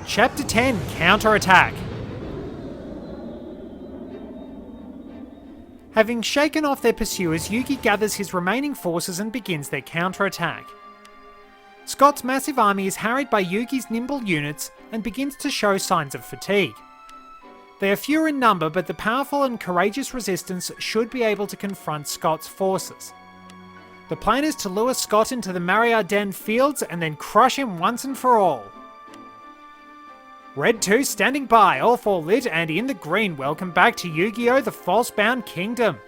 Chapter 10, Counterattack. Having shaken off their pursuers, Yugi gathers his remaining forces and begins their counterattack. Scott's massive army is harried by Yugi's nimble units and begins to show signs of fatigue. They are fewer in number, but the powerful and courageous resistance should be able to confront Scott's forces. The plan is to lure Scott into the Mariarden fields and then crush him once and for all. Red 2 standing by, all 4 lit and in the green. Welcome back to YuGiOh, the Falsebound Kingdom.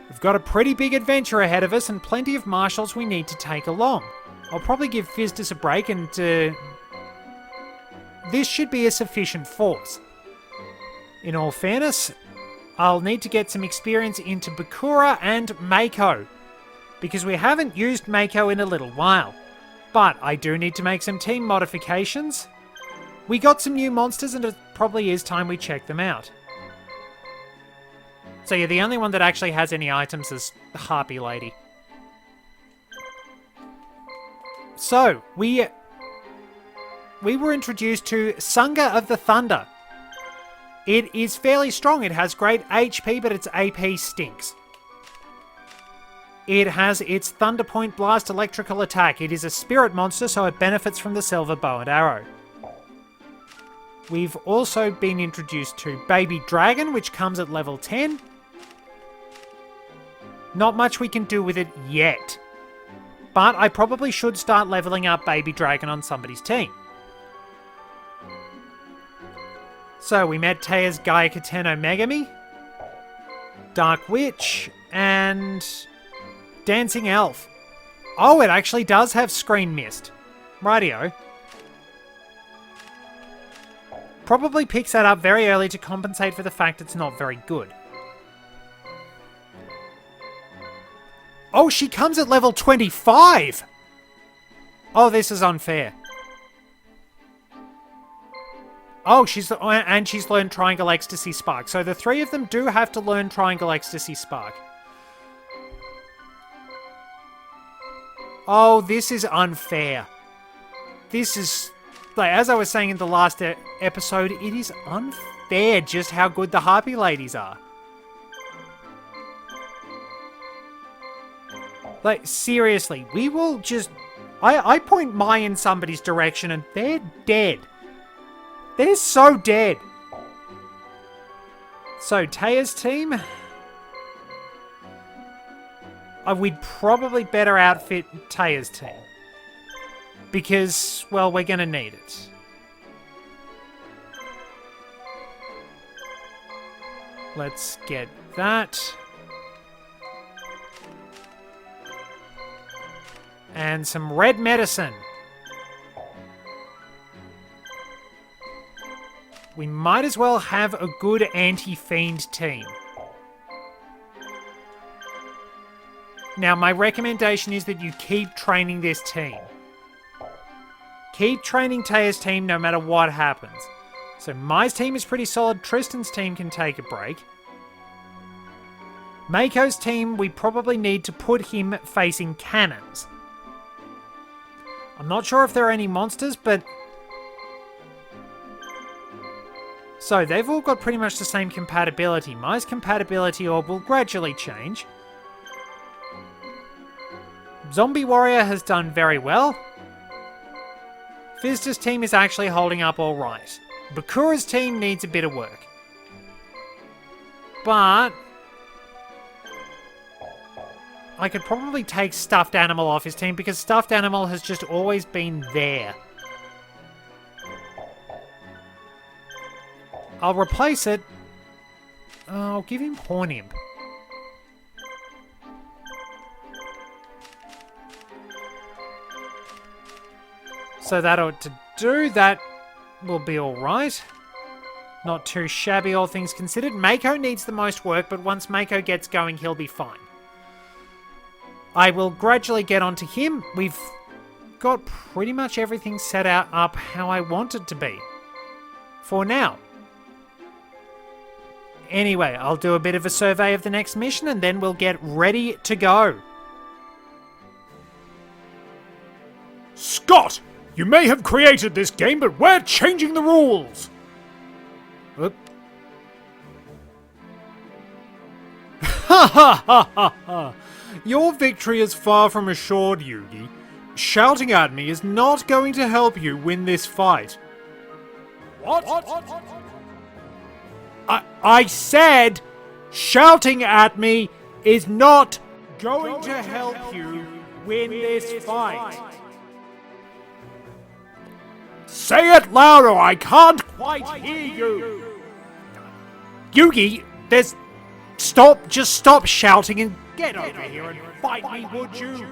We've got a pretty big adventure ahead of us and plenty of marshals we need to take along. I'll probably give Fizdus a break and this should be a sufficient force. In all fairness, I'll need to get some experience into Bakura and Mako, because we haven't used Mako in a little while. But I do need to make some team modifications. We got some new monsters and it probably is time we check them out. So yeah, the only one that actually has any items is the Harpy Lady. So, we were introduced to Sangha of the Thunder. It is fairly strong. It has great HP, but its AP stinks. It has its Thunder Point Blast electrical attack. It is a spirit monster, so it benefits from the silver bow and arrow. We've also been introduced to Baby Dragon, which comes at level 10. Not much we can do with it yet. But I probably should start leveling up Baby Dragon on somebody's team. So we met Teia's Gyakuten Megami, Dark Witch, and Dancing Elf. Oh, it actually does have Screen Mist. Rightio. Probably picks that up very early to compensate for the fact it's not very good. Oh, she comes at level 25! Oh, this is unfair. Oh, she's learned Triangle Ecstasy Spark. So the 3 of them do have to learn Triangle Ecstasy Spark. Oh, this is unfair. This is... Like, as I was saying in the last episode, it is unfair just how good the Harpy Ladies are. Like, seriously, we will just... I point Mai in somebody's direction and they're dead. They're so dead. So, Teia's team... we'd probably better outfit Teia's team. Because, well, we're going to need it. Let's get that. And some red medicine. We might as well have a good anti-fiend team. Now, my recommendation is that you keep training this team. Keep training Teia's team no matter what happens. So Mai's team is pretty solid. Tristan's team can take a break. Mako's team, we probably need to put him facing cannons. I'm not sure if there are any monsters, but... So, they've all got pretty much the same compatibility. Mai's compatibility orb will gradually change. Zombie Warrior has done very well. Fizdus' team is actually holding up alright. Bakura's team needs a bit of work. But... I could probably take Stuffed Animal off his team because Stuffed Animal has just always been there. I'll replace it. I'll give him Horn Imp. So that ought to do. That will be alright. Not too shabby, all things considered. Mako needs the most work, but once Mako gets going, he'll be fine. I will gradually get onto him. We've got pretty much everything set up how I want it to be. For now. Anyway, I'll do a bit of a survey of the next mission and then we'll get ready to go. Scott! You may have created this game, but we're changing the rules! Oop. Ha ha ha ha ha! Your victory is far from assured, Yugi. Shouting at me is not going to help you win this fight. What? I said shouting at me is not going to help you win this fight. Say it louder, I can't quite hear you. Yugi, just stop shouting and get over here and fight me, would you?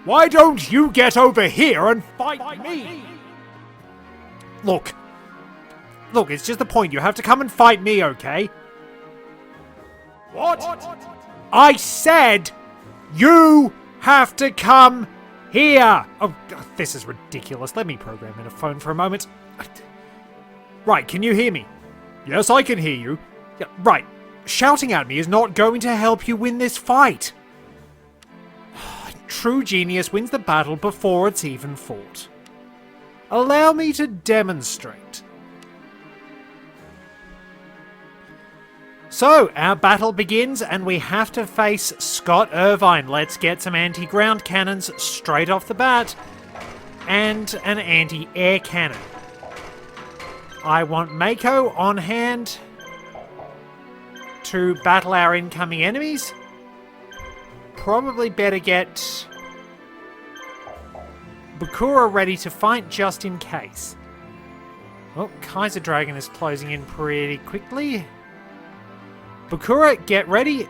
Why don't you get over here and fight me? Look, it's just the point. You have to come and fight me, okay? What? I said you have to come here. Oh, this is ridiculous. Let me program in a phone for a moment. Right, can you hear me? Yes, I can hear you. Yeah, right. Shouting at me is not going to help you win this fight. True genius wins the battle before it's even fought. Allow me to demonstrate. So, our battle begins and we have to face Scott Irvine. Let's get some anti-ground cannons straight off the bat. And an anti-air cannon. I want Mako on hand to battle our incoming enemies. Probably better get Bakura ready to fight just in case. Well, Kaiser Dragon is closing in pretty quickly. Bakura, get ready.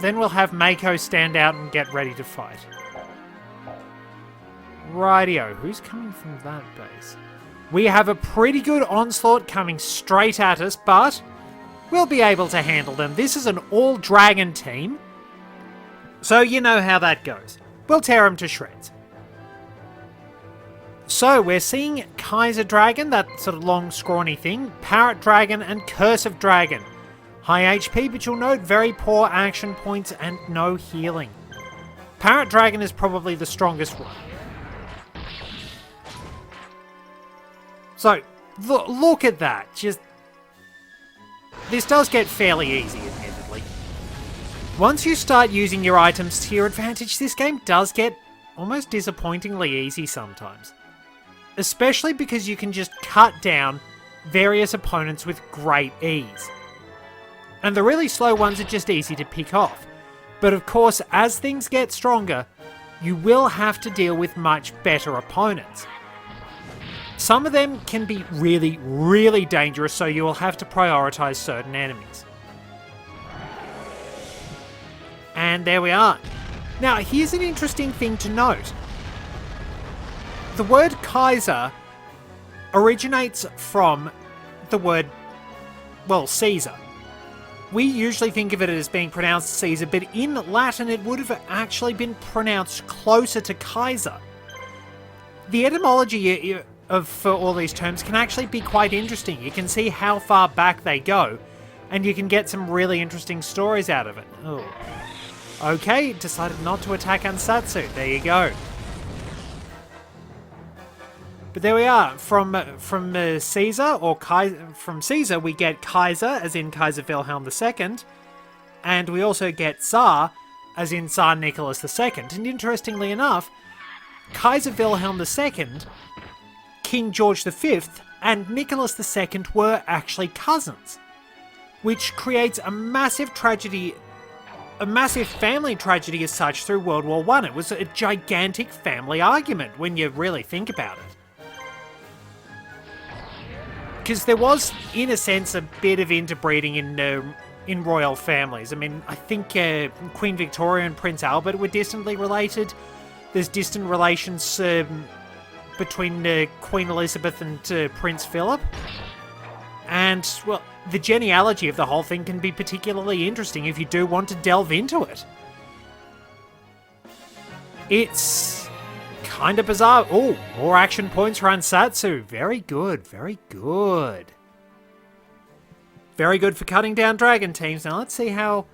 Then we'll have Mako stand out and get ready to fight. Rightio, who's coming from that base? We have a pretty good onslaught coming straight at us, but we'll be able to handle them. This is an all-dragon team, so you know how that goes. We'll tear them to shreds. So we're seeing Kaiser Dragon, that sort of long scrawny thing, Parrot Dragon and Curse of Dragon. High HP, but you'll note very poor action points and no healing. Parrot Dragon is probably the strongest one. So, look at that. This does get fairly easy, admittedly. Once you start using your items to your advantage, this game does get almost disappointingly easy sometimes. Especially because you can just cut down various opponents with great ease. And the really slow ones are just easy to pick off. But of course, as things get stronger, you will have to deal with much better opponents. Some of them can be really, really dangerous, so you will have to prioritize certain enemies. And there we are. Now, here's an interesting thing to note. The word Kaiser originates from the word, well, Caesar. We usually think of it as being pronounced Caesar, but in Latin it would have actually been pronounced closer to Kaiser. The etymology for all these terms can actually be quite interesting. You can see how far back they go, and you can get some really interesting stories out of it. Oh. Okay, decided not to attack Ansatsu. There you go. But there we are. From Caesar, or from Caesar, we get Kaiser, as in Kaiser Wilhelm II, and we also get Tsar, as in Tsar Nicholas II. And interestingly enough, Kaiser Wilhelm II, King George V, and Nicholas II were actually cousins, which creates a massive tragedy, a massive family tragedy as such through World War I. It was a gigantic family argument when you really think about it. Because there was, in a sense, a bit of interbreeding in royal families. I mean, I think Queen Victoria and Prince Albert were distantly related. There's distant relations between Queen Elizabeth and Prince Philip. And, well, the genealogy of the whole thing can be particularly interesting if you do want to delve into it. It's kind of bizarre. Oh, more action points for Ansatsu. Very good, very good. Very good for cutting down dragon teams. Now let's see how...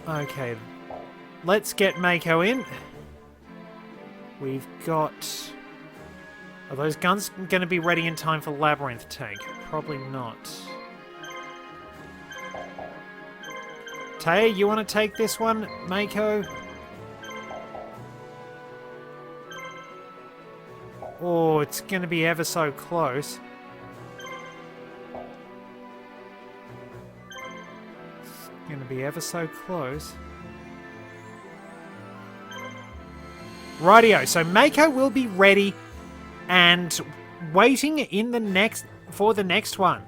Okay, let's get Mako in. We've got... Are those guns going to be ready in time for Labyrinth Tank? Probably not. Taya, you want to take this one? Mako? Oh, it's going to be ever so close. It's going to be ever so close. Rightio, so Mako will be ready and waiting for the next one.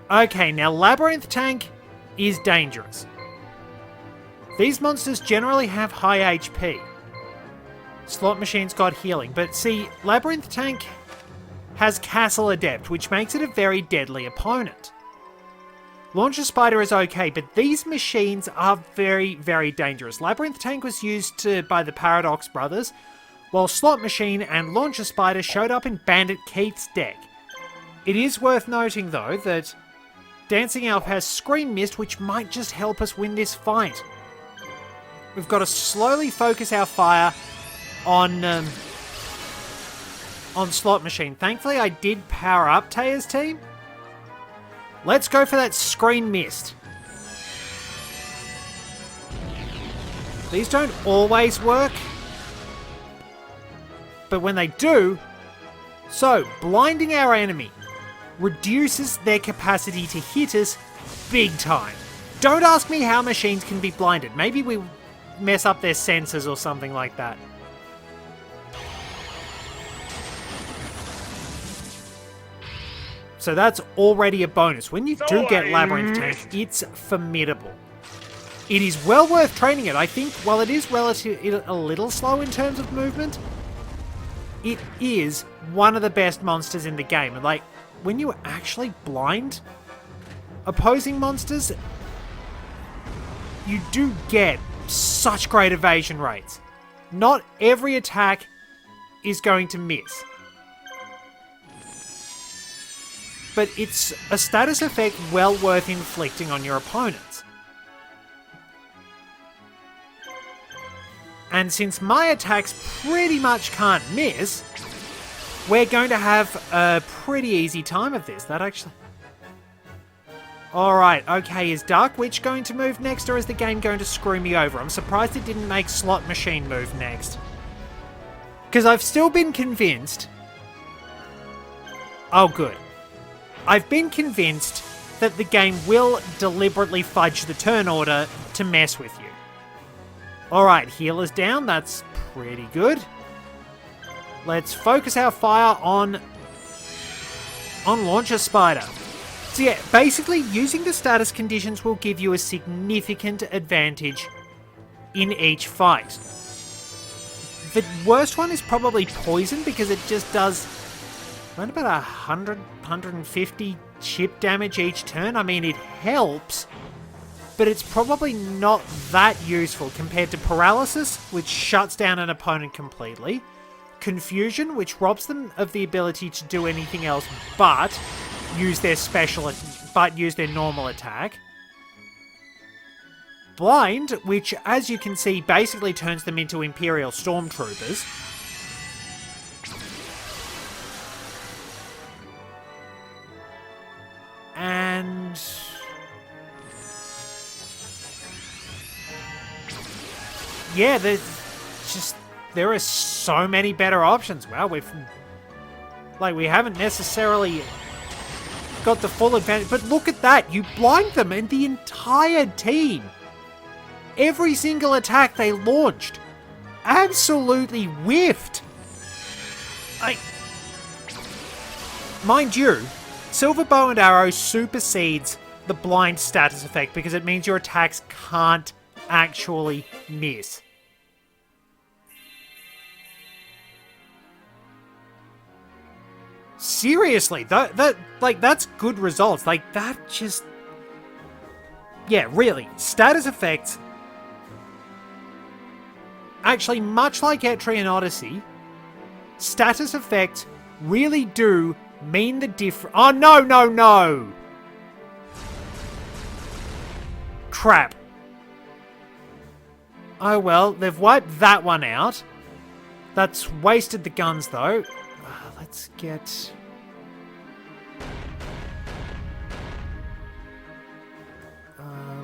Okay, now Labyrinth Tank is dangerous. These monsters generally have high HP. Slot Machine's got healing, but see, Labyrinth Tank has Castle Adept, which makes it a very deadly opponent. Launcher Spider is okay, but these machines are very, very dangerous. Labyrinth Tank was used by the Paradox Brothers, while Slot Machine and Launcher Spider showed up in Bandit Keith's deck. It is worth noting, though, that Dancing Elf has Screen Mist, which might just help us win this fight. We've got to slowly focus our fire on Slot Machine. Thankfully, I did power up Taya's team. Let's go for that Screen Mist. These don't always work, but when they do, so blinding our enemy reduces their capacity to hit us big time. Don't ask me how machines can be blinded. Maybe we mess up their sensors or something like that. So that's already a bonus. When you do get Labyrinth Tank, it's formidable. It is well worth training it. I think while it is relatively a little slow in terms of movement, it is one of the best monsters in the game. And like, when you actually blind opposing monsters, you do get such great evasion rates. Not every attack is going to miss. But it's a status effect well worth inflicting on your opponents. And since my attacks pretty much can't miss, we're going to have a pretty easy time of this. That actually... Alright, okay, is Dark Witch going to move next, or is the game going to screw me over? I'm surprised it didn't make Slot Machine move next. Because I've still been convinced... Oh, good. I've been convinced that the game will deliberately fudge the turn order to mess with you. Alright, healer's down, that's pretty good. Let's focus our fire on Launcher Spider. So yeah, basically using the status conditions will give you a significant advantage in each fight. The worst one is probably Poison, because it just does around about 100, 150 chip damage each turn. I mean, it helps, but it's probably not that useful compared to Paralysis, which shuts down an opponent completely. Confusion, which robs them of the ability to do anything else but use their normal attack. Blind, which, as you can see, basically turns them into Imperial Stormtroopers. And... yeah, there are so many better options. Wow, we haven't necessarily got the full advantage, but look at that, you blind them and the entire team. Every single attack they launched absolutely whiffed. Mind you, Silver Bow and Arrow supersedes the blind status effect because it means your attacks can't actually miss. Seriously, that's good results. Like, that just... yeah, really. Status effects... actually, much like Etrian Odyssey, status effects really do mean the difference... oh, no! Crap. Oh well, they've wiped that one out. That's wasted the guns though. Let's get...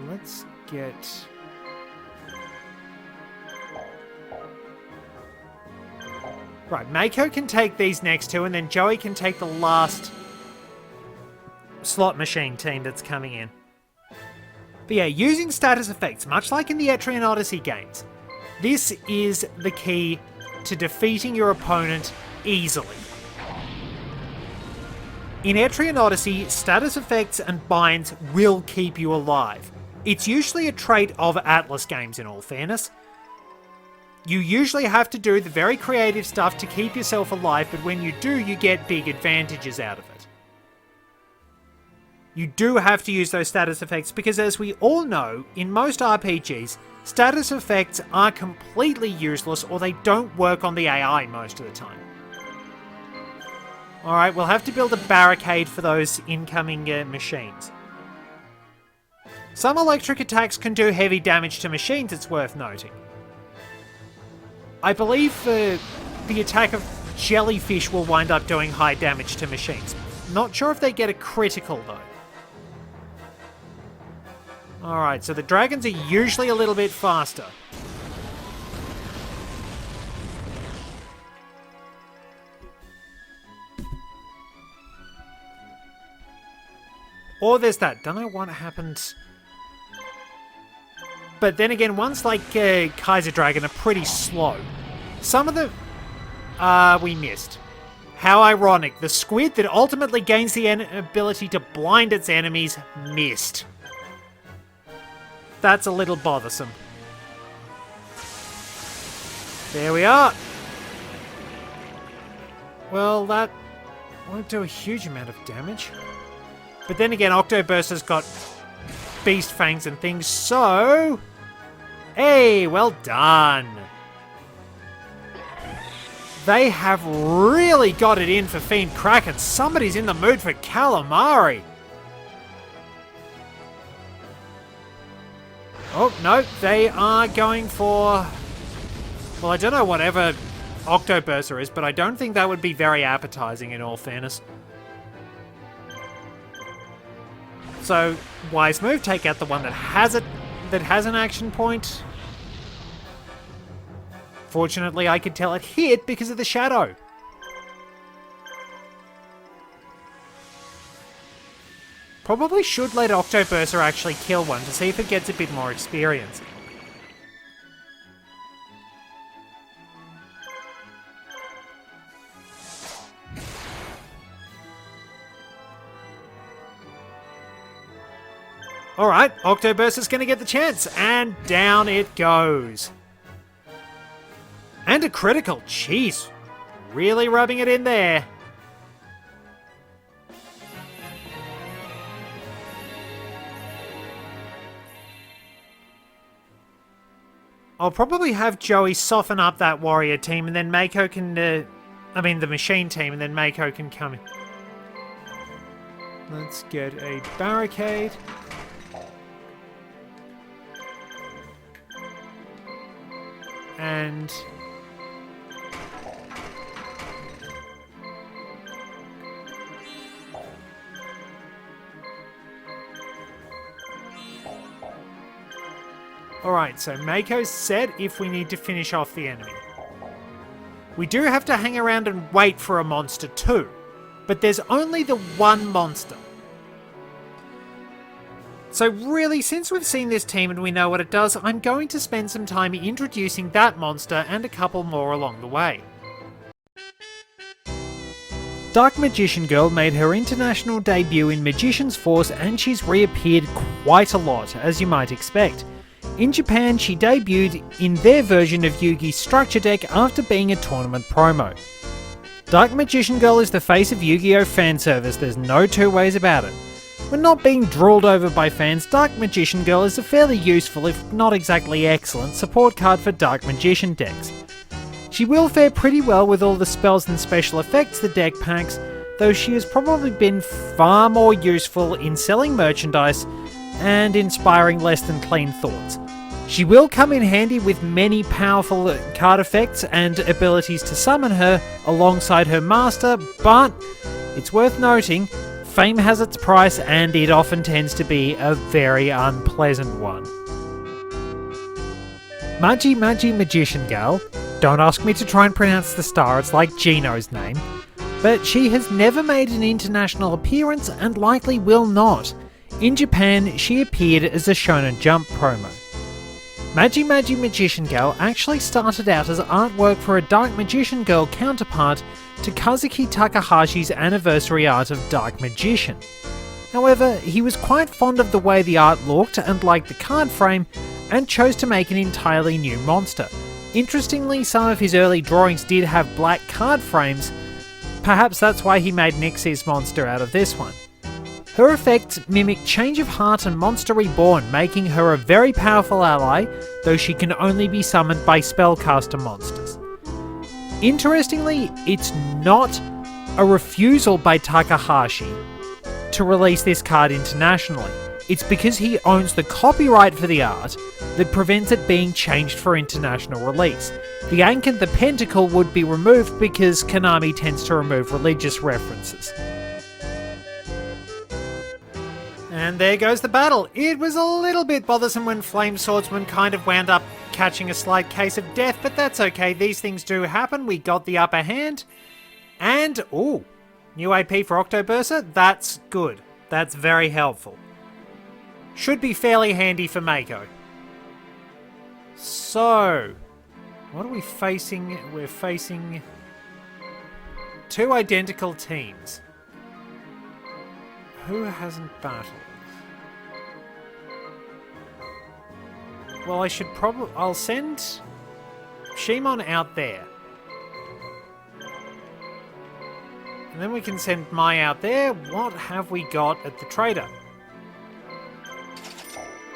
let's get... Right, Mako can take these next two, and then Joey can take the last slot machine team that's coming in. But yeah, using status effects, much like in the Etrian Odyssey games, this is the key to defeating your opponent easily. In Etrian Odyssey, status effects and binds will keep you alive. It's usually a trait of Atlas games, in all fairness. You usually have to do the very creative stuff to keep yourself alive, but when you do, you get big advantages out of it. You do have to use those status effects because, as we all know, in most RPGs, status effects are completely useless or they don't work on the AI most of the time. Alright, we'll have to build a barricade for those incoming machines. Some electric attacks can do heavy damage to machines, it's worth noting. I believe the attack of jellyfish will wind up doing high damage to machines. Not sure if they get a critical though. Alright, so the dragons are usually a little bit faster. Or there's that. Don't know what happened. But then again, ones like Kaiser Dragon are pretty slow. Some of the... we missed. How ironic. The squid that ultimately gains the ability to blind its enemies missed. That's a little bothersome. There we are. Well, that won't do a huge amount of damage. But then again, Octoburster's got beast fangs and things, so... Hey, well done. They have really got it in for Fiend Kraken. Somebody's in the mood for calamari. Oh, no, they are going for... Well, I don't know whatever Octoburster is, but I don't think that would be very appetizing in all fairness. So, wise move, take out the one that has an action point. Fortunately, I could tell it hit because of the shadow. Probably should let Octoburster actually kill one to see if it gets a bit more experience. Alright, Octoburster's going to get the chance, and down it goes. And a critical, jeez. Really rubbing it in there. I'll probably have Joey soften up that warrior team, and then Mako can... the machine team, and then Mako can come in. Let's get a barricade. And... Alright, so Mako's set if we need to finish off the enemy. We do have to hang around and wait for a monster too, but there's only the one monster. So really, since we've seen this team and we know what it does, I'm going to spend some time introducing that monster and a couple more along the way. Dark Magician Girl made her international debut in Magician's Force, and she's reappeared quite a lot, as you might expect. In Japan, she debuted in their version of Yugi's structure deck after being a tournament promo. Dark Magician Girl is the face of YuGiOh fan service, there's no two ways about it. When not being drooled over by fans, Dark Magician Girl is a fairly useful, if not exactly excellent, support card for Dark Magician decks. She will fare pretty well with all the spells and special effects the deck packs, though she has probably been far more useful in selling merchandise and inspiring less than clean thoughts. She will come in handy with many powerful card effects and abilities to summon her alongside her master, but it's worth noting, fame has its price and it often tends to be a very unpleasant one. Magi Magician Gal, don't ask me to try and pronounce the star, it's like Gino's name, but she has never made an international appearance and likely will not. In Japan, she appeared as a Shonen Jump promo. Magi Magician Gal actually started out as artwork for a Dark Magician Girl counterpart to Kazuki Takahashi's anniversary art of Dark Magician. However, he was quite fond of the way the art looked and liked the card frame, and chose to make an entirely new monster. Interestingly, some of his early drawings did have black card frames. Perhaps that's why he made Nixie's monster out of this one. Her effects mimic Change of Heart and Monster Reborn, making her a very powerful ally, though she can only be summoned by spellcaster monsters. Interestingly, it's not a refusal by Takahashi to release this card internationally. It's because he owns the copyright for the art that prevents it being changed for international release. The Ankh and the Pentacle would be removed because Konami tends to remove religious references. And there goes the battle. It was a little bit bothersome when Flame Swordsman kind of wound up catching a slight case of death, but that's okay, these things do happen. We got the upper hand. And, ooh, new AP for Octoburster, that's good. That's very helpful. Should be fairly handy for Mako. So, what are we facing? We're facing two identical teams. Who hasn't battled? Well, I'll send Shimon out there. And then we can send Mai out there. What have we got at the trader?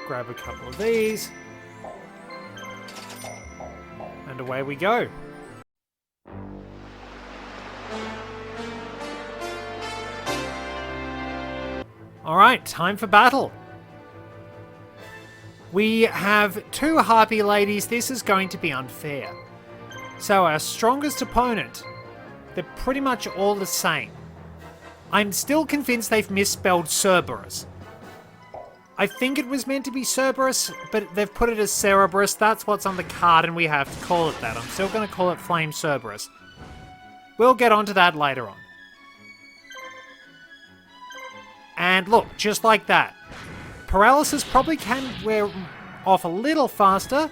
Grab a couple of these. And away we go. Alright, time for battle. We have two Harpy ladies. This is going to be unfair. So our strongest opponent, they're pretty much all the same. I'm still convinced they've misspelled Cerberus. I think it was meant to be Cerberus, but they've put it as Cerebrus. That's what's on the card and we have to call it that. I'm still going to call it Flame Cerberus. We'll get onto that later on. And look, just like that. Paralysis probably can wear off a little faster,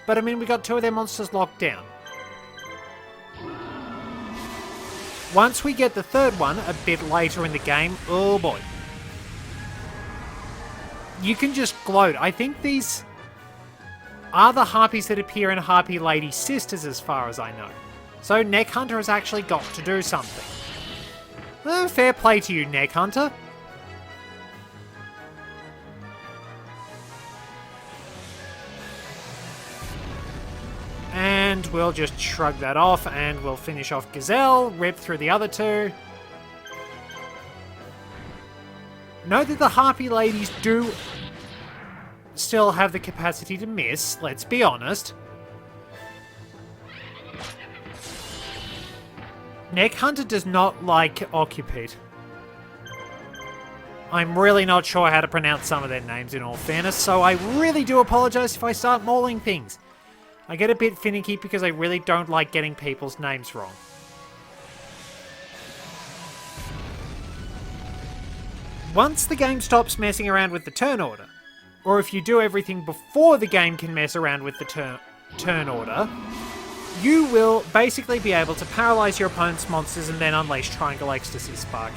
but I mean, we got two of their monsters locked down. Once we get the third one a bit later in the game, oh boy. You can just gloat. I think these are the Harpies that appear in Harpy Lady Sisters as far as I know. So Neck Hunter has actually got to do something. Fair play to you, Neck Hunter. And we'll just shrug that off and we'll finish off Gazelle, rip through the other two. Note that the Harpy ladies do still have the capacity to miss, let's be honest. Neck Hunter does not like Occupate. I'm really not sure how to pronounce some of their names in all fairness, so I really do apologise if I start mauling things. I get a bit finicky because I really don't like getting people's names wrong. Once the game stops messing around with the turn order, or if you do everything before the game can mess around with the turn order, you will basically be able to paralyze your opponent's monsters and then unleash Triangle Ecstasy Spark.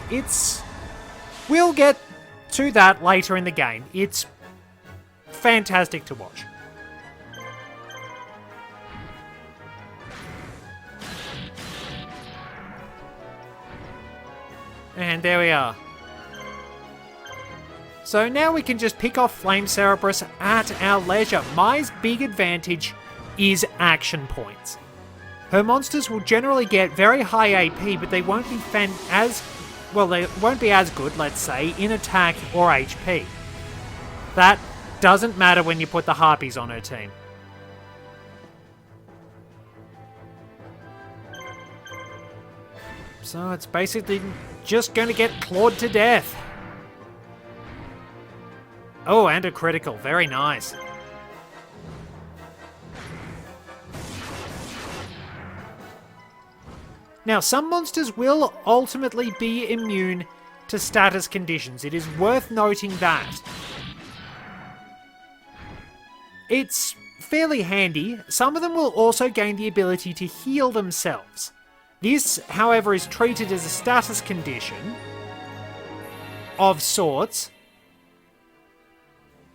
We'll get to that later in the game. It's fantastic to watch. And there we are. So now we can just pick off Flame Cerebrus at our leisure. Mai's big advantage is action points. Her monsters will generally get very high AP, but they won't be they won't be as good, let's say, in attack or HP. That doesn't matter when you put the Harpies on her team. So it's basically just going to get clawed to death. Oh, and a critical. Very nice. Now, some monsters will ultimately be immune to status conditions. It is worth noting that. It's fairly handy. Some of them will also gain the ability to heal themselves. This, however, is treated as a status condition of sorts,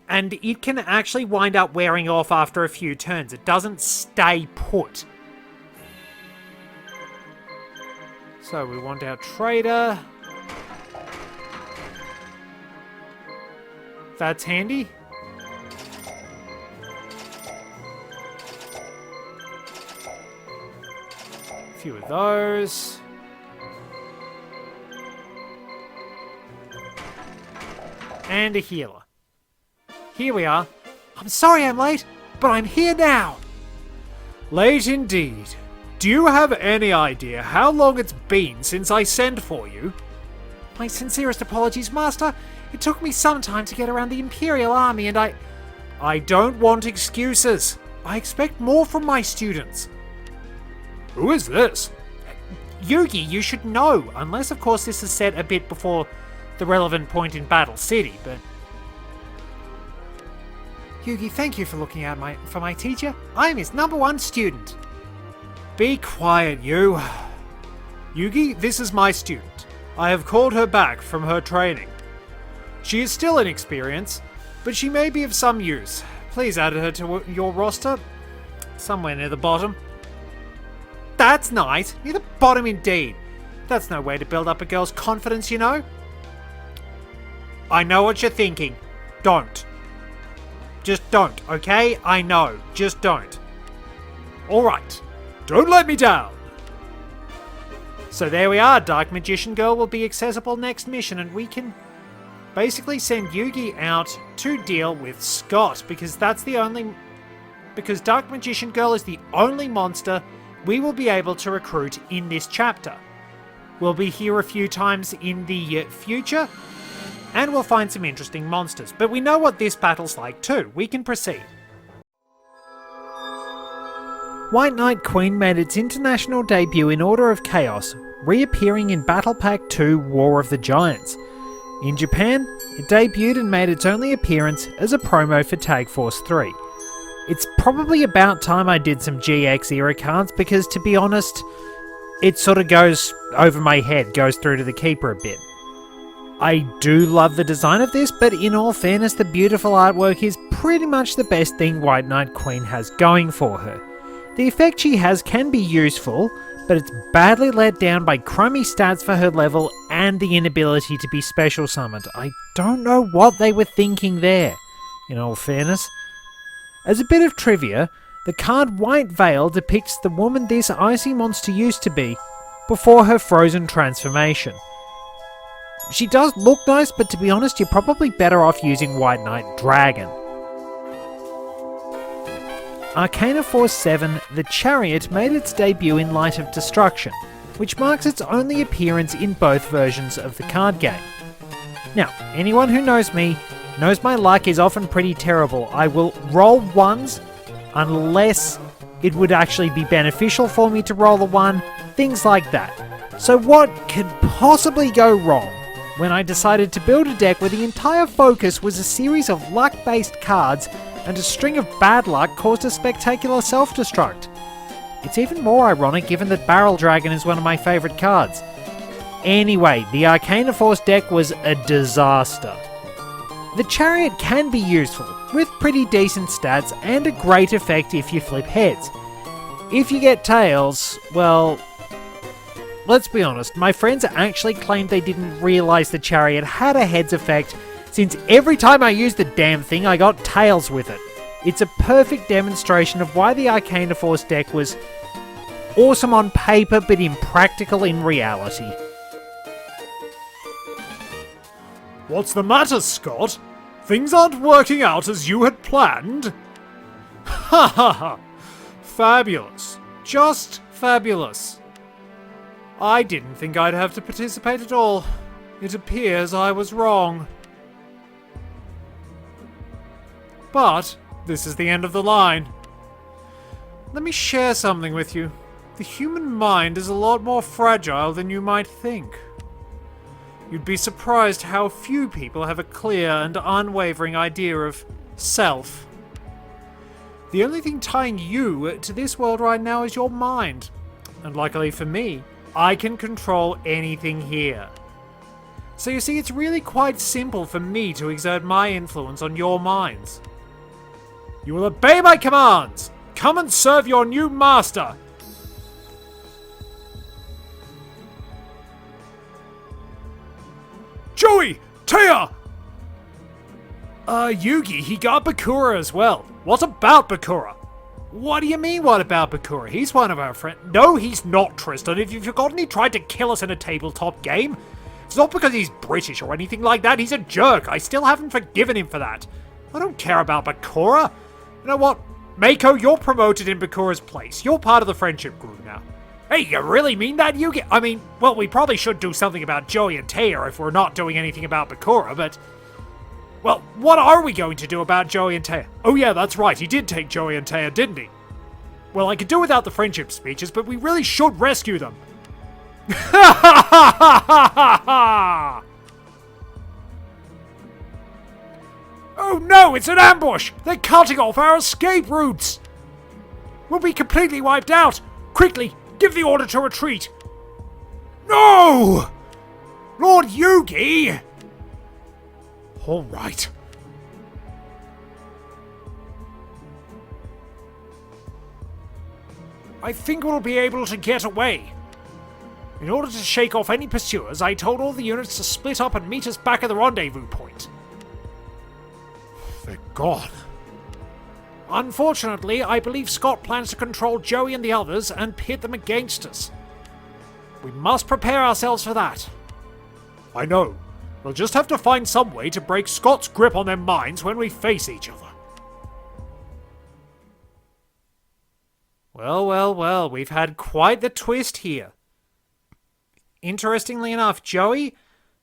and it can actually wind up wearing off after a few turns. It doesn't stay put. So we want our trader. That's handy. A few of those. And a healer. Here we are. I'm sorry I'm late, but I'm here now. Late indeed. Do you have any idea how long it's been since I sent for you? My sincerest apologies, Master. It took me some time to get around the Imperial Army and I don't want excuses. I expect more from my students. Who is this? Yugi, you should know. Unless, of course, this is set a bit before the relevant point in Battle City, but... Yugi, thank you for looking out for my teacher. I am his #1 student. Be quiet, you. Yugi, this is my student. I have called her back from her training. She is still inexperienced, but she may be of some use. Please add her to your roster. Somewhere near the bottom. That's nice. Near the bottom indeed. That's no way to build up a girl's confidence, you know. I know what you're thinking. Don't. Just don't, okay? I know. Just don't. Alright. Don't let me down! So there we are. Dark Magician Girl will be accessible next mission, and we can basically send Yugi out to deal with Scott, because because Dark Magician Girl is the only monster we will be able to recruit in this chapter. We'll be here a few times in the future, and we'll find some interesting monsters. But we know what this battle's like too. We can proceed. White Knight Queen made its international debut in Order of Chaos, reappearing in Battle Pack 2 War of the Giants. In Japan, it debuted and made its only appearance as a promo for Tag Force 3. It's probably about time I did some GX era cards because, to be honest, it sort of goes over my head, goes through to the keeper a bit. I do love the design of this, but in all fairness, the beautiful artwork is pretty much the best thing White Knight Queen has going for her. The effect she has can be useful, but it's badly let down by crummy stats for her level and the inability to be special summoned. I don't know what they were thinking there, in all fairness. As a bit of trivia, the card White Veil depicts the woman this icy monster used to be before her frozen transformation. She does look nice, but to be honest, you're probably better off using White Knight Dragon. Arcana Force 7, the Chariot made its debut in Light of Destruction, which marks its only appearance in both versions of the card game. Now, anyone who knows me knows my luck is often pretty terrible. I will roll ones unless it would actually be beneficial for me to roll a 1, things like that. So what could possibly go wrong when I decided to build a deck where the entire focus was a series of luck-based cards and a string of bad luck caused a spectacular self-destruct? It's even more ironic given that Barrel Dragon is one of my favourite cards. Anyway, the Arcana Force deck was a disaster. The Chariot can be useful, with pretty decent stats and a great effect if you flip heads. If you get tails, well, let's be honest, my friends actually claimed they didn't realise the Chariot had a heads effect, since every time I used the damn thing I got tails with it. It's a perfect demonstration of why the Arcana Force deck was awesome on paper but impractical in reality. What's the matter, Scott? Things aren't working out as you had planned? Ha ha ha! Fabulous. Just fabulous. I didn't think I'd have to participate at all. It appears I was wrong. But this is the end of the line. Let me share something with you. The human mind is a lot more fragile than you might think. You'd be surprised how few people have a clear and unwavering idea of self. The only thing tying you to this world right now is your mind. And luckily for me, I can control anything here. So you see, it's really quite simple for me to exert my influence on your minds. You will obey my commands! Come and serve your new master! Joey! Taya! Yugi, he got Bakura as well. What about Bakura? What do you mean, what about Bakura? He's one of our friends. No, he's not, Tristan. If you've forgotten, he tried to kill us in a tabletop game. It's not because he's British or anything like that. He's a jerk. I still haven't forgiven him for that. I don't care about Bakura. You know what? Mako, you're promoted in Bakura's place. You're part of the friendship group now. Hey, you really mean that, Yugi? I mean, well, we probably should do something about Joey and Taya if we're not doing anything about Bakura, but... Well, what are we going to do about Joey and Taya? Oh yeah, that's right, he did take Joey and Taya, didn't he? Well, I could do without the friendship speeches, but we really should rescue them. Ha ha ha ha ha ha! Oh no, it's an ambush! They're cutting off our escape routes! We'll be completely wiped out! Quickly, give the order to retreat! No! Lord Yugi! Alright. I think we'll be able to get away. In order to shake off any pursuers, I told all the units to split up and meet us back at the rendezvous point. They're gone. Unfortunately, I believe Scott plans to control Joey and the others and pit them against us. We must prepare ourselves for that. I know. We'll just have to find some way to break Scott's grip on their minds when we face each other. Well, well, well, we've had quite the twist here. Interestingly enough, Joey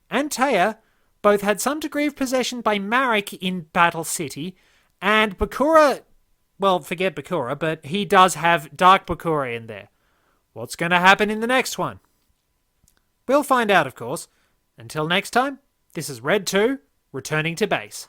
and Taya both had some degree of possession by Marek in Battle City, and Bakura, well, forget Bakura, but he does have Dark Bakura in there. What's going to happen in the next one? We'll find out, of course. Until next time, this is Red 2, returning to base.